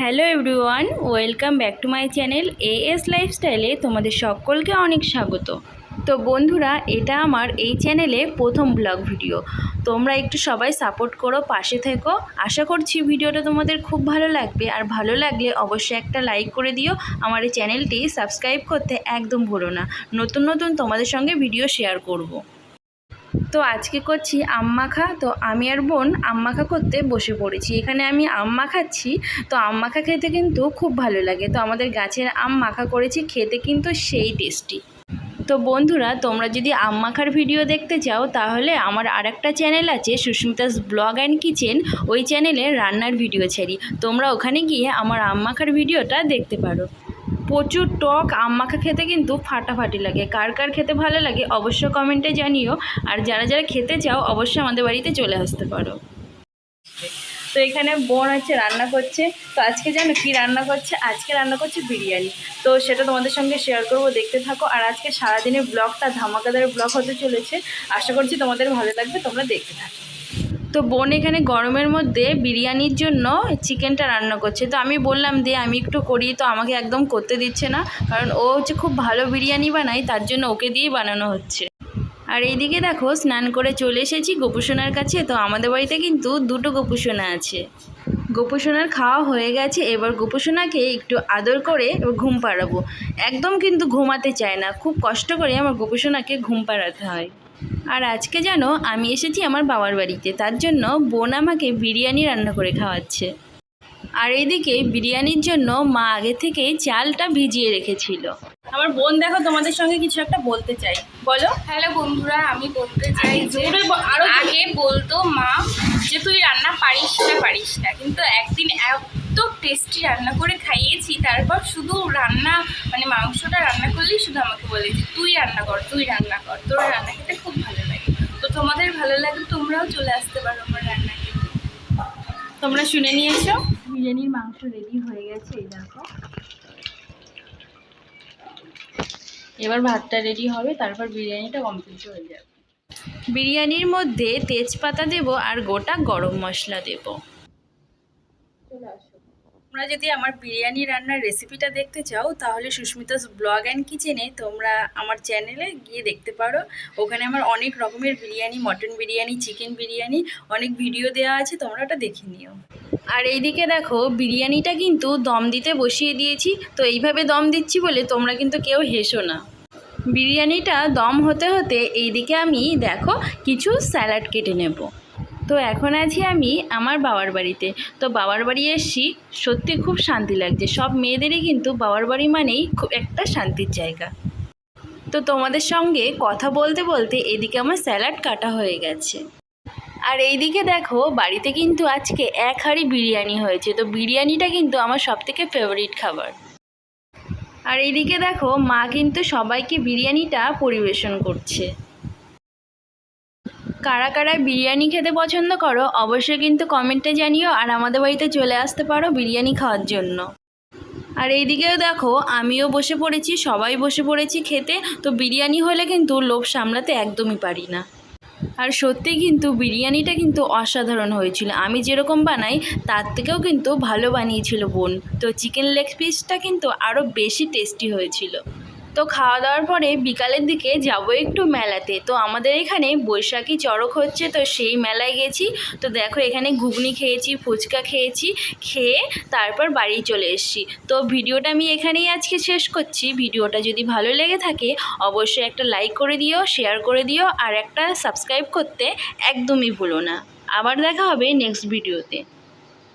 Hello everyone, welcome back to my channel AS লাইফস্টাইলে তোমাদের সকলকে অনেক স্বাগত। তো বন্ধুরা, এটা আমার এই চ্যানেলে প্রথম ব্লগ ভিডিও। তোমরা একটু সবাই সাপোর্ট করো, পাশে থেকো। আশা করছি ভিডিওটা তোমাদের খুব ভালো লাগবে, আর ভালো লাগলে অবশ্যই একটা লাইক করে দিও। আমার এই চ্যানেলটি সাবস্ক্রাইব করতে একদম ভুলো না। নতুন নতুন তোমাদের সঙ্গে ভিডিও শেয়ার করব। তো আজকে করছি আম মাখা। তো আমি আর বোন আম মাখা করতে বসে পড়েছি। এখানে আমি আম মাখাচ্ছি। তো আম মাখা খেতে কিন্তু খুব ভালো লাগে। তো আমাদের গাছের আম মাখা করেছি, খেতে কিন্তু সেই টেস্টি। তো বন্ধুরা, তোমরা যদি আম মাখার ভিডিও দেখতে চাও তাহলে আমার আরেকটা চ্যানেল আছে, সুস্মিতাস ব্লগ অ্যান্ড কিচেন। ওই চ্যানেলে রান্নার ভিডিও ছাড়ি। তোমরা ওখানে গিয়ে আমার আম মাখার ভিডিওটা দেখতে পারো। প্রচুর টক আম মাখা খেতে কিন্তু ফাটাফাটি লাগে। কার কার খেতে ভালো লাগে অবশ্যই কমেন্টে জানিও। আর যারা যারা খেতে চাও অবশ্যই আমাদের বাড়িতে চলে আসতে পারো। তো এখানে বোন হচ্ছে রান্না করছে। তো আজকে জানো কি রান্না করছে? আজকে রান্না করছে বিরিয়ানি। তো সেটা তোমাদের সঙ্গে শেয়ার করব, দেখতে থাকো। আর আজকে সারাদিনের ব্লগটা ধামাকাদার ব্লগ হতে চলেছে। আশা করছি তোমাদের ভালো লাগবে, তোমরা দেখতে থাকো। তো বোন এখানে গরমের মধ্যে বিরিয়ানির জন্য চিকেনটা রান্না করছে। তো আমি বললাম যে আমি একটু করি, তো আমাকে একদম করতে দিচ্ছে না, কারণ ও হচ্ছে খুব ভালো বিরিয়ানি বানায়, তার জন্য ওকে দিয়েই বানানো হচ্ছে। আর এইদিকে দেখো, স্নান করে চলে এসেছি গোপুসোনার কাছে। তো আমাদের বাড়িতে কিন্তু দুটো গোপুসোনা আছে। গোপুসোনার খাওয়া হয়ে গেছে, এবার গোপুসোনাকে একটু আদর করে ঘুম পাড়াবো। একদম কিন্তু ঘুমাতে চায় না, খুব কষ্ট করে আমার গোপুসোনাকে ঘুম পাড়াতে হয়। আর আজকে যেন আমি এসেছি আমার বাবার বাড়িতে, তার জন্য বোন আমাকে বিরিয়ানি রান্না করে খাওয়াচ্ছে। আর এইদিকে বিরিয়ানির জন্য মা আগে থেকে চালটা ভিজিয়ে রেখেছিল। আমার বোন দেখো তোমাদের সঙ্গে কিছু একটা বলতে চাই, বলো। হ্যালো বন্ধুরা, আমি বলতে চাই যে আরো আগে বলতো মা যে তুই রান্না পারিস না, কিন্তু একদিন এত টেস্টি রান্না করে খাইয়েছি। তারপর শুধু রান্না মানে মাংসটা রান্না করলেই শুধু আমাকে বলে যে তুই রান্না কর, তোর রান্না খেতে খুব ভালো লাগে। তো তোমাদের ভালো লাগলে তোমরাও চলে আসতে পারো আমার রান্না খেতে। তোমরা শুনে নিয়েছো, বিরিয়ানির মাংস রেডি হয়ে গেছে। এই দেখো, এবার ভাতটা রেডি হবে, তারপর বিরিয়ানিটা কমপ্লিট হয়ে যাবে। বিরিয়ানির মধ্যে তেজপাতা দেব আর গোটা গরম মশলা দেব। তোমরা যদি আমার বিরিয়ানি রান্নার রেসিপিটা দেখতে চাও তাহলে সুস্মিতাস ব্লগ অ্যান্ড কিচেনে তোমরা আমার চ্যানেলে গিয়ে দেখতে পারো। ওখানে আমার অনেক রকমের বিরিয়ানি, মটন বিরিয়ানি, চিকেন বিরিয়ানি, অনেক ভিডিও দেওয়া আছে, তোমরা ওটা দেখে নিও। আর এইদিকে দেখো, বিরিয়ানিটা কিন্তু দম দিতে বসিয়ে দিয়েছি। তো এইভাবে দম দিচ্ছি বলে তোমরা কিন্তু কেউ হেসো না। বিরিয়ানিটা দম হতে হতে এইদিকে আমি দেখো কিছু স্যালাড কেটে নেব। তো এখন আছি আমি আমার বাবার বাড়িতে। তো বাবার বাড়ি এসেছি, সত্যি খুব শান্তি লাগছে। সব মেয়েদেরই কিন্তু বাবার বাড়ি মানেই খুব একটা শান্তির জায়গা। তো তোমাদের সঙ্গে কথা বলতে বলতে এদিকে আমার স্যালাড কাটা হয়ে গেছে। আর এইদিকে দেখো, বাড়িতে কিন্তু আজকে এক হাঁড়ি বিরিয়ানি হয়েছে। তো বিরিয়ানিটা কিন্তু আমার সবথেকে ফেভারিট খাবার। আর এইদিকে দেখো, মা কিন্তু সবাইকে বিরিয়ানিটা পরিবেশন করছে। কারা কারা বিরিয়ানি খেতে পছন্দ করো অবশ্যই কিন্তু কমেন্টে জানিও। আর আমাদের বাড়িতে চলে আসতে পারো বিরিয়ানি খাওয়ার জন্য। আর এইদিকেও দেখো, আমিও বসে পড়েছি, সবাই বসে পড়েছি খেতে। তো বিরিয়ানি হলে কিন্তু লোভ সামলাতে একদমই পারি না। আর সত্যি কিন্তু বিরিয়ানিটা কিন্তু অসাধারণ হয়েছিল। আমি যেরকম বানাই তার থেকেও কিন্তু ভালো বানিয়েছিল বোন। তো চিকেন লেগ পিসটা কিন্তু আরও বেশি টেস্টি হয়েছিল। তো খাওয়া দাওয়ার পরে বিকালের দিকে যাবো একটু মেলাতে। তো আমাদের এখানে বৈশাখী চড়ক হচ্ছে, তো সেই মেলায় গেছি। তো দেখো, এখানে ঘুগনি খেয়েছি, ফুচকা খেয়েছি, খেয়ে তারপর বাড়ি চলে এসেছি। তো ভিডিওটা আমি এখানেই আজকে শেষ করছি। ভিডিওটা যদি ভালো লেগে থাকে অবশ্যই একটা লাইক করে দিও, শেয়ার করে দিও, আর একটা সাবস্ক্রাইব করতে একদমই ভুলো না। আবার দেখা হবে নেক্সট ভিডিওতে।